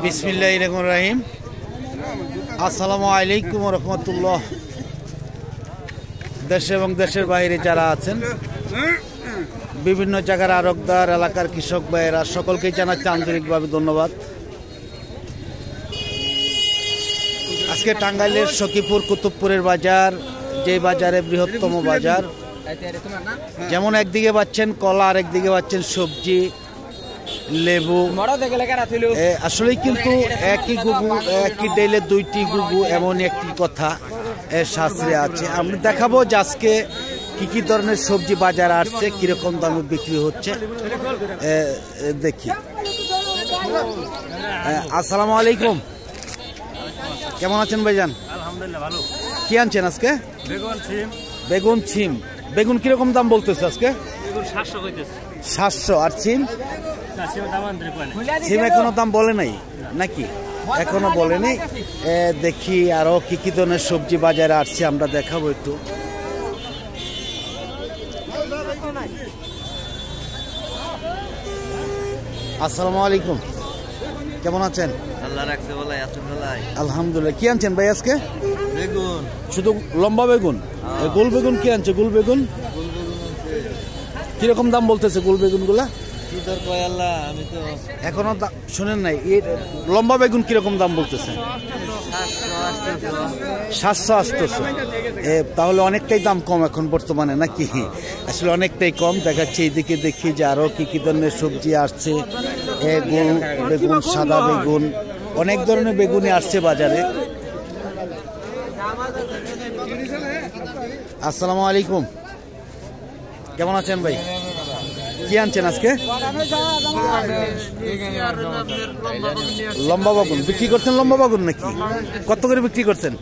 बिस्मिल्लाहिर्रहमानिर्रहीम। আসসালামু আলাইকুম ওয়া রাহমাতুল্লাহ। দেশে এবং দেশের বাইরে যারা আছেন, বিভিন্ন জায়গার আড়তদার, এলাকার কৃষক ভাইয়েরা সকলকে জানাচ্ছি আন্তরিকভাবে ধন্যবাদ। আজকে টাঙ্গাইলের সখীপুর কুতুবপুরের বাজার, যে বাজারে বৃহত্তম বাজার, যেমন একদিকে পাচ্ছেন কলা, আর একদিকে পাচ্ছেন সবজি, লেবু। আসলে কিন্তু একই গুগু, একই ডেলে দুইটি গুগু, এমন একটি কথা শাস্ত্রে আছে। আমরা দেখাবো যে আজকে কি কি ধরনের সবজি বাজার আসছে, কিরকম দামে বিক্রি হচ্ছে দেখি। আসসালামু আলাইকুম, কেমন আছেন ভাইজান? আলহামদুলিল্লাহ ভালো। কি আনছেন আজকে? বেগুন, সিম। বেগুন, সিম। বেগুন কিরকম দাম বলতেছে আজকে? বেগুন 700 কইতেছে। 700। আর সিম? না, সিম দাম আনতে পারে না। সিম এখনো দাম বলে নাই নাকি? এখনো বলে নাই। দেখি আরো কি কি ধরনের সবজি বাজারে আসছে, আমরা দেখাবো একটু। আসসালামু আলাইকুম, কেমন আছেন? আল্লাহ রাখছে বলাই আছেন বলাই। আলহামদুলিল্লাহ। কি আনছেন ভাই আজকে? বেগুন। শুধু লম্বা বেগুন? গোল বেগুন কি আনছে? গোল বেগুন কিরকম দাম বলতেছে গোল বেগুন গুলা? কি দর কয় আল্লাহ, আমি তো এখনো শুনেন নাই। লম্বা বেগুন কিরকম দাম বলতেছে? 700-800। তাহলে অনেকটাই দাম কম এখন বর্তমানে নাকি? আসলে অনেকটাই কম দেখাচ্ছে। এইদিকে দেখি যে আরো কি কি ধরনের সবজি আসছে। গোল বেগুন, সাদা বেগুন, অনেক ধরনের বেগুনই আসছে বাজারে। আসসালামু আলাইকুম, কেমন আছেন ভাই? কি আনছেন আজকে? লম্বা বাগুন বিক্রি করছেন? লম্বা বাগুন নাকি? কত করে বিক্রি করছেন?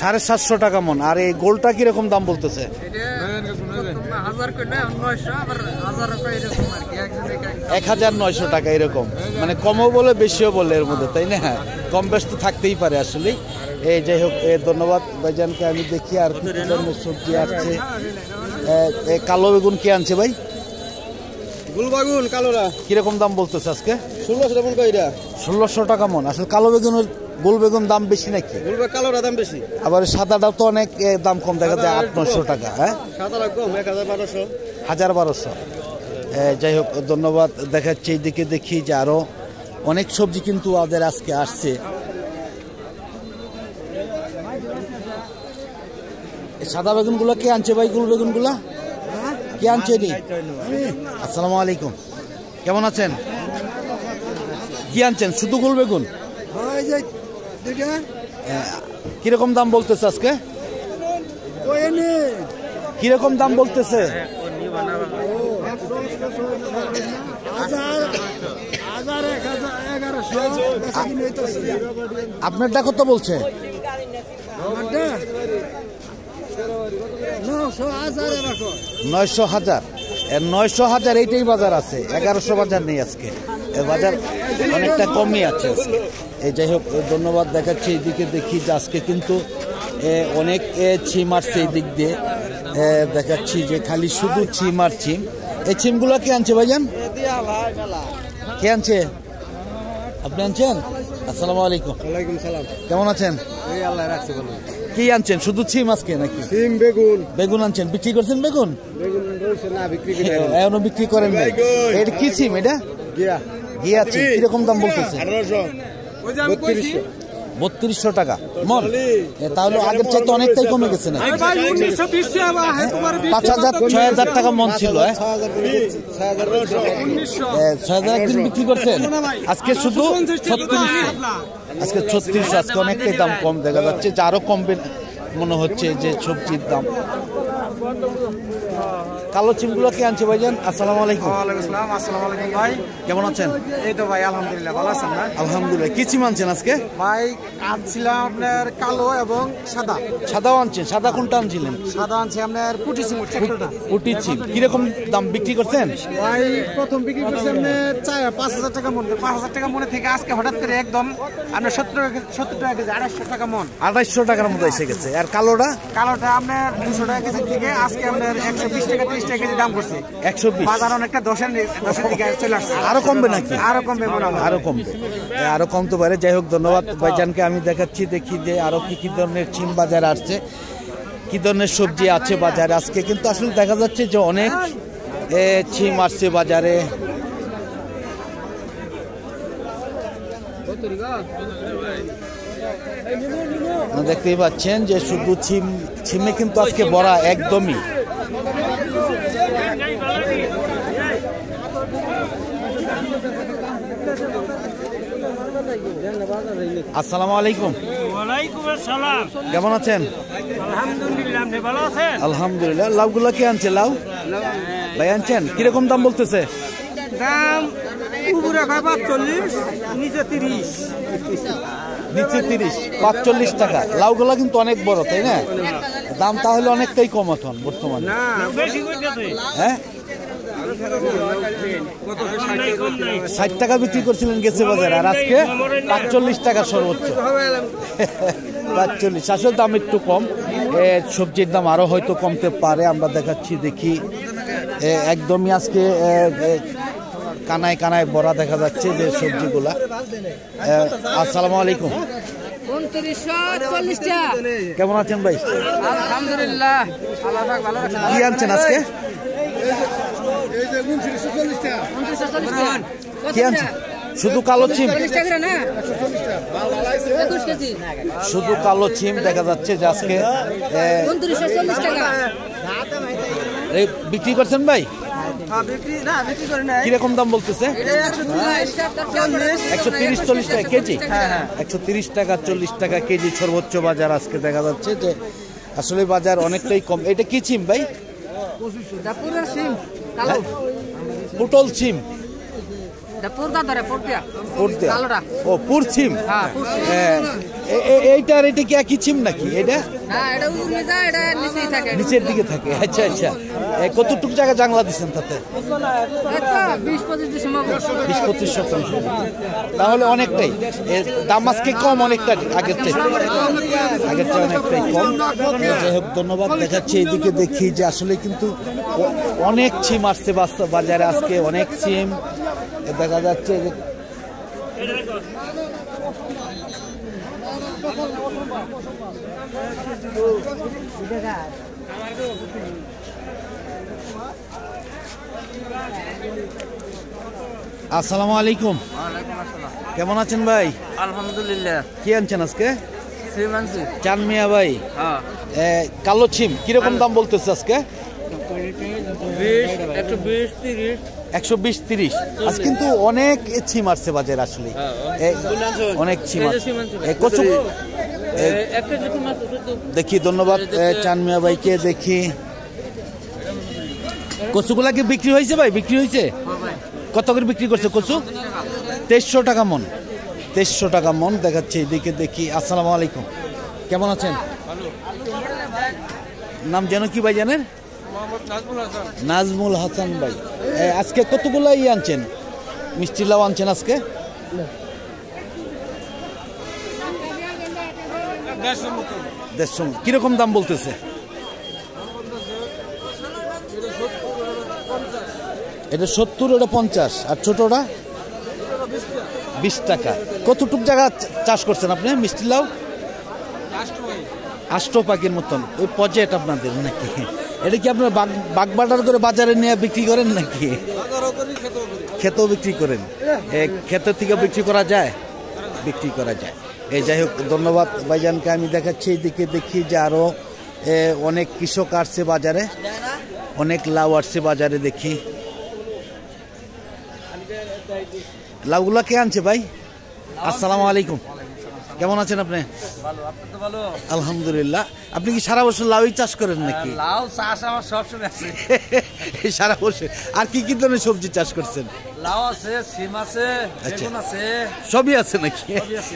750 টাকা মন। আর এই গোলটা কিরকম দাম বলতেছে? 1900 টাকা এরকম। মানে কমও বলে বেশিও বলে এর মধ্যে, তাই না? কম বেশ তো থাকতেই পারে আসলে। এই যাই হোক, ধন্যবাদ ভাইজানকে। আমি দেখি আর কি ধরনের সবজি আসছে। কালো বেগুন কি আনছে ভাই? গুলবাগুন কালোরা কিরকম দাম বলতেছে আজকে? 1600 টাকা মন কইরা। 1600 টাকা মন। আসলে কালো বেগুনের, গোল বেগুন দাম বেশি নাকি? গুলবা কালোরা দাম বেশি। আবার সাদাটাও তো অনেক দাম কম, দেখা যায় 800-900 টাকা। হ্যাঁ, সাদাটা কম 1200। 1200। যাই হোক, ধন্যবাদ। দেখাচ্ছে এইদিকে দেখি যে আরো অনেক সবজি কিন্তু আমাদের আজকে আসছে। সাদা বেগুন গুলা কে আনছে ভাই? গোল বেগুন গুলা কে আনছে? আসসালামু আলাইকুম, কেমন আছেন? কি আনছেন? শুধু গোল বেগুন? কিরকম দাম বলতেছে আজকে? কিরকম দাম বলতেছে? আপনারটা কত বলছে? 900,000। 900,000 এইটাই বাজার আছে, 1100 বাজার নেই আজকে। বাজার অনেকটা কমই আছে আজকে। যাই হোক, ধন্যবাদ। দেখাচ্ছি এইদিকে দেখি যে আজকে কিন্তু অনেক ছিম আসছে এই দিক দিয়ে। দেখাচ্ছি যে খালি শুধু ছিম আর ছিম। এই ছিমগুলো কে আনছে ভাইজান? কে আনছে? আপনি আনছেন? আসসালামু আলাইকুম। ওয়ালাইকুম সালাম। কেমন আছেন? এই আল্লাহ রাখছে বলো। কি আনছেন? শুধু ছিম আজকে নাকি? সিম, বেগুন। বেগুন আনছেন, বিক্রি করছেন বেগুন? বেগুন রইছে না, বিক্রি করে এখনো বিক্রি করেন নাই। এটা কি সিম? এটা গিয়া গিয়া ছিম। কিরকম দাম বলতেছে? 1800। 3200 টাকা মন। তাহলে আগের চাইতে অনেকটাই কমে গেছে না? 5000-6000 টাকা মন ছিল। 6000 একদিন বিক্রি করছেন, আজকে শুধু 3600। আজকে 3600। আজকে অনেকটাই দাম কম দেখা যাচ্ছে, যে আরো কমবে মনে হচ্ছে যে সবজির দাম। কালো চিমগুলো কে আনছে ভাইজান? আসসালামু আলাইকুম। আসসালামু আলাইকুম ভাই, কেমন আছেন? এই তো ভাই আলহামদুলিল্লাহ, ভালো আছেন না? আলহামদুলিল্লাহ। কি চিম আনছেন আজকে ভাই? আনছিলাম আপনার কালো এবং সাদা। সাদাও আনছেন? সাদা কোনটা আনছিলেন? সাদা আনছি আপনার পুটি সিম, ছোটটা। পুটি চিম কিরকম দাম বিক্রি করছেন? ভাই প্রথম বিক্রি করছি আপনার 5000 টাকা মন। 5000 টাকা মনে থেকে আজকে হঠাৎ করে একদম আপনার 70 টাকা কেজি, 250 টাকা মন। 250 টাকার মতো এসে গেছে। আর কালোটা? কালোটা আপনার 200 টাকা কেজি থেকে আজকে আপনার 120 টাকা 30 টাকা কেজি দাম করছে। 120 বাজার অনেকটা 10-এর দিকে চলে আসছে। আরো কমবে নাকি? আরো কমবে মনে হয়। আরো কমবে, আরো কমতে পারে। যাই হোক, ধন্যবাদ ভাইজানকে। আমি দেখাচ্ছি, দেখি যে আরো কি কি ধরনের ছিম বাজারে আসছে, কি ধরনের সবজি আছে বাজারে আজকে। কিন্তু আসলে দেখা যাচ্ছে যে অনেক ছিম আসছে বাজারে। দেখতেই পাচ্ছেন যে শুধু ছিমে কিন্তু আজকে ভরা একদমই। আসসালামু আলাইকুম। ওয়ালাইকুম আসসালাম। কেমন আছেন? আলহামদুলিল্লাহ, আপনি ভালো আছেন? আলহামদুলিল্লাহ। লাউগুলা কে আনছে? লাউ ভাই আনছেন? কিরকম দাম বলতেছে? দাম উপরে 45, নিচে 30। নিচে 30, 45 টাকা। লাউগুলা কিন্তু অনেক বড়, তাই না? দাম তাহলে অনেকটাই কম এখন বর্তমানে। না, বেশি কইতাছে। হ্যাঁ, কম নাই। 60 টাকা বিক্রি করছিলেন গেছে বাজারে, আর আজকে 45 টাকা সর্বোচ্চ। 45। আসলে দাম একটু কম, সবজির দাম আরো হয়তো কমতে পারে। আমরা দেখাচ্ছি, দেখি একদমই আজকে কানায় কানায় ভরা দেখা যাচ্ছে যে সবজিগুলা। আসসালামু আলাইকুম। 2940 টাকা। কেমন আছেন ভাই? আলহামদুলিল্লাহ, কি আনছেন আজকে? 2940 টাকা। কি আনছেন? শুধু কালো ছিম? 40 টাকা না? 21 কেজি। শুধু কালো ছিম দেখা যাচ্ছে যে আজকে 2940 টাকা। এই বিক্রি করছেন ভাই? বিক্রি করে নাই। কিরকম দাম বলতেছে? 130-40 টাকা কেজি। 130 টাকা 40 টাকা কেজি সর্বোচ্চ বাজার আজকে দেখা যাচ্ছে যে আসলে বাজার অনেকটাই কম। এটা কি ছিম ভাই? পুরের সিম কালো। পুটল ছিম? পুরটা ধরে পুরটা। পুরটা। কালোটা। ও, পুর ছিম। হ্যাঁ, পুর সিম। এইটার এটা কি একই ছিম নাকি? এটা না, এটা উপরে যায়, এটা নিচেই থাকে। নিচের দিকে থাকে। আচ্ছা আচ্ছা। কতটুকু জায়গা জাংলা দিচ্ছেন তাতে? এই তো 20-25 ডিসেম্বর। 20-25%। তাহলে অনেকটাই দাম আজকে কম, অনেকটা আগের চেয়ে অনেকটাই কম। যাই হোক, ধন্যবাদ। দেখাচ্ছি এইদিকে, দেখি যে আসলে কিন্তু অনেক ছিম আসছে বাজারে আজকে, অনেক ছিম দেখা যাচ্ছে যে আসসালামু আলাইকুম। কেমন আছেন ভাই? আলহামদুলিল্লাহ। কি আনছেন আজকে? শ্রীমানসি। চান মিয়া ভাই, হ্যাঁ, কালো ছিম কিরকম দাম বলতেছে আজকে? 120-30। 120-30। আজ কিন্তু অনেক ছিম আসছে বাজারে আসলে, অনেক ছিম কচু। দেখি, ধন্যবাদ চান মিয়া ভাইকে। দেখি কচুগুলা কি বিক্রি হয়েছে ভাই? বিক্রি হয়েছে? কত করে বিক্রি করছে কচু? 2300 টাকা মন। 2300 টাকা মন দেখাচ্ছে এদিকে, দেখি। আসসালামু আলাইকুম। কেমন আছেন? নাম যেন কি ভাই জানেন? নাজমুল হাসান ভাই। আজকে কতগুলো আনছেন? মিষ্টি লাউ আনছেন আজকে? 150। কিরকম দাম বলতেছে? এটা 70, এটা 50, আর ছোটটা 20 টাকা। কতটুক জায়গা চাষ করছেন আপনি মিষ্টি লাউ? 8 পাখির মতন। ওই প্রজেক্ট আপনাদের নাকি? এটা কি আপনার বাগবাটার করে বাজারে নিয়ে বিক্রি করেন নাকি? খেতেও বিক্রি করেন? ক্ষেতের থেকে বিক্রি করা যায়? বিক্রি করা যায়। যাই হোক, ধন্যবাদ ভাইজানকে। আমি দেখাচ্ছি এইদিকে, দেখি যে আরো অনেক কৃষক আসছে বাজারে, অনেক লাউ আসছে বাজারে। দেখি লাউগুলা কে আনছে ভাই? আসসালামু আলাইকুম। কেমন আছেন আপনি? আলহামদুলিল্লাহ। আপনি কি সারা বছর লাউই চাষ করেন নাকি? লাউ চাষ আমার সবসময় আছে। সারা বছর আর কি কি ধরনের সবজি চাষ করছেন? লাউ আছে, সিম আছে, বেগুন আছে, সবই আছে নাকি?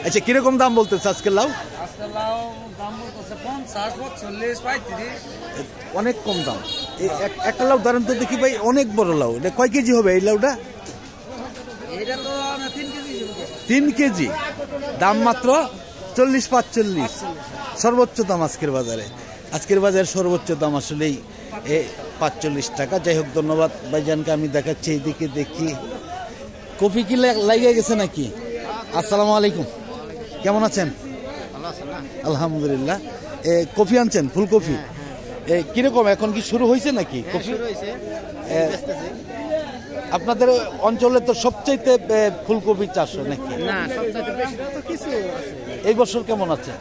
আচ্ছা, কিরকম দাম বলতেছে আজকে লাউ? আজকে লাউ দাম বলতেছে 50, 40, 35। অনেক কম দাম। একটা লাউ ধরেন তো দেখি ভাই, অনেক বড় লাউ। এটা কয় কেজি হবে এই লাউটা? এটা তো 3 কেজি। 3 কেজি। দাম মাত্র 40-45। সর্বোচ্চ দাম আজকের বাজারে। আজকের বাজারে সর্বোচ্চ দাম আসলেই 45 টাকা। যাই হোক, ধন্যবাদ ভাইজানকে। আমি দেখাচ্ছি এইদিকে, দেখি কপি কি লাগিয়ে গেছে নাকি? আসসালামু আলাইকুম, কেমন আছেন? আলহামদুলিল্লাহ। কপি আনছেন, ফুলকপি কিরকম, এখন কি শুরু হয়েছে নাকি কপি? আপনাদের অঞ্চলে তো সবচাইতে ফুলকপি চাষ হয় নাকি? না, সবচেয়ে বেশি তো কিছু আছে। এই বছর কেমন আছে?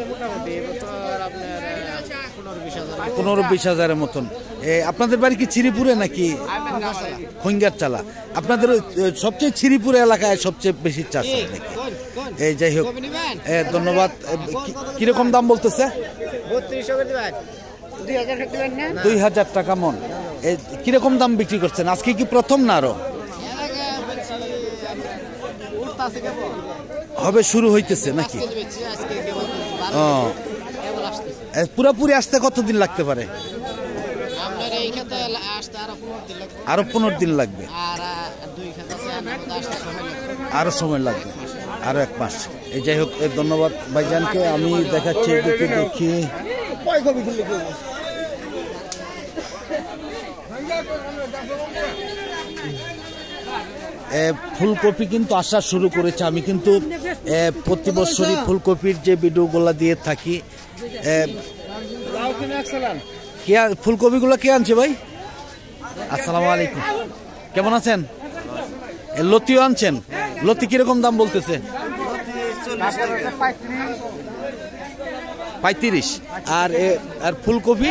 মোটামুটি এবছর আপনার 15-20 হাজার। 15-20 হাজারের মতন। আপনাদের বাড়ি কি শ্রীপুরে নাকি খৈঙ্গার চালা? আপনাদের সবচেয়ে শ্রীপুর এলাকায় সবচেয়ে বেশি চাষ হয় নাকি? যাই হোক, ধন্যবাদ। কিরকম দাম বলতেছে? 2000 টাকা মন। কিরকম দাম বিক্রি করছেন? আজকে কি প্রথম না আরো হবে, শুরু হইতেছে নাকি? পুরাপুরি আসতে কতদিন লাগতে পারে? আরো 15 দিন লাগবে, আরো সময় লাগবে, আরো 1 মাস। যাই হোক, ধন্যবাদ ভাইজানকে। আমি দেখাচ্ছি এদিকে, দেখি ফুলকপি কিন্তু আসা শুরু করেছে। আমি কিন্তু প্রতি বছরই ফুলকপির যে ভিডিওগুলো দিয়ে থাকি। ফুলকপিগুলো কে আনছে ভাই? আসসালামু আলাইকুম, কেমন আছেন? লতিও আনছেন? লতি কিরকম দাম বলতেছে? 35। আর ফুলকপি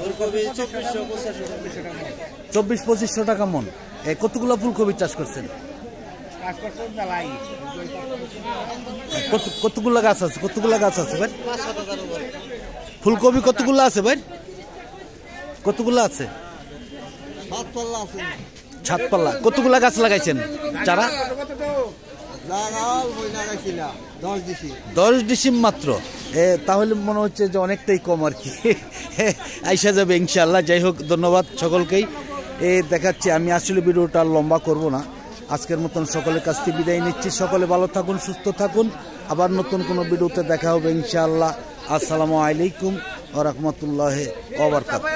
2400-2500 টাকা মন। কতগুলো ফুলকপি চাষ করছেন? কতগুলো গাছ আছে? কতগুলো গাছ আছে ভাই? ফুলকপি কতগুলো আছে ভাই? কতগুলো আছে? 7 পাল্লা। কতগুলো গাছ লাগাইছেন চারা? 10 ডিসিম মাত্র। তাহলে মনে হচ্ছে যে অনেকটাই কম আর কি, আইসা যাবে ইনশাআল্লাহ। যাই হোক, ধন্যবাদ সকলকেই। দেখাচ্ছি, আমি আসলে ভিডিওটা লম্বা করব না। আজকের মতন সকলের কাছ থেকে বিদায় নিচ্ছি। সকলে ভালো থাকুন, সুস্থ থাকুন। আবার নতুন কোনো ভিডিওতে দেখা হবে ইনশাআল্লাহ। আসসালামু আলাইকুম ওয়া রাহমাতুল্লাহি ওয়া বারাকাতুহু।